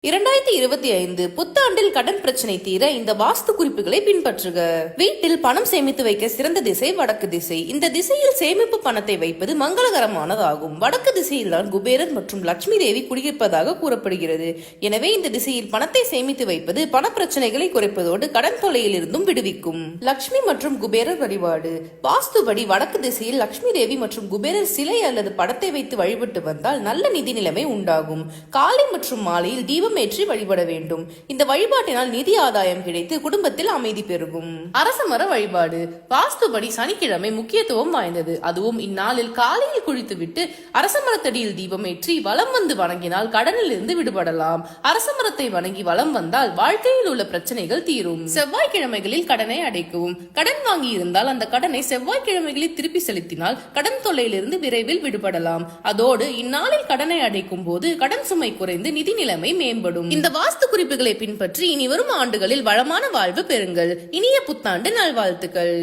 2025 புத்தாண்டில் கடன் பிரச்சனை தீர இந்த வாஸ்து குறிப்புகளை பின்பற்றுக. வீட்டில் பணம் சேமித்து வைக்க சிறந்த திசை வடக்கு திசை. இந்த திசையில் சேமிப்பு பணத்தை வைப்பது மங்களகரமானதாகும். வடக்கு திசையில் தான் குபேரர் மற்றும் லட்சுமி தேவி குடியிருப்பதாக கூறப்படுகிறது. எனவே இந்த திசையில் பணத்தை சேமித்து வைப்பது பண பிரச்சனைகளை குறைப்பதோடு கடன் தொல்லையில் இருந்தும் விடுவிக்கும். லட்சுமி மற்றும் குபேரர் வழிபாடு. வாஸ்துபடி வடக்கு திசையில் லட்சுமி தேவி மற்றும் குபேரர் சிலை அல்லது படத்தை வைத்து வழிபட்டு வந்தால் நல்ல நிதி நிலைமை உண்டாகும். காலை மற்றும் மாலையில் தீபம் ஏற்றி வழிபட வேண்டும். இந்த வழிபாட்டினால் நிதி ஆதாயம் கிடைத்து குடும்பத்தில் அமைதி பெருகும். அரசமர வழிபாடு. வாஸ்துபடி சனிக்கிழமை முக்கியத்துவம் வாய்ந்தது. அதுவும் இந்நாளில் காலையில் குளித்துவிட்டு அரசமரத்தடியில் தீபம் ஏற்றி வலம் வந்து வணங்கினால் கடனில் இருந்து விடுபடலாம். அரசமரத்தை வணங்கி வலம் வந்தால் வாழ்க்கையில் உள்ள பிரச்சனைகள் தீரும். செவ்வாய்க்கிழமைகளில் கடனை அடைக்கவும். கடன் வாங்கி இருந்தால் அந்த கடனை செவ்வாய்க்கிழமைகளில் திருப்பி செலுத்தினால் கடன் தொல்லையிலிருந்து விரைவில் விடுபடலாம். அதோடு இந்நாளில் கடனை அடைக்கும் போது கடன் சுமை குறைந்து நிதி நிலைமை மேம்படும். இந்த வாஸ்து குறிப்புகளை பின்பற்றி இனி வரும் ஆண்டுகளில் வளமான வாழ்வு பெறுங்கள். இனிய புத்தாண்டு நல்வாழ்த்துக்கள்.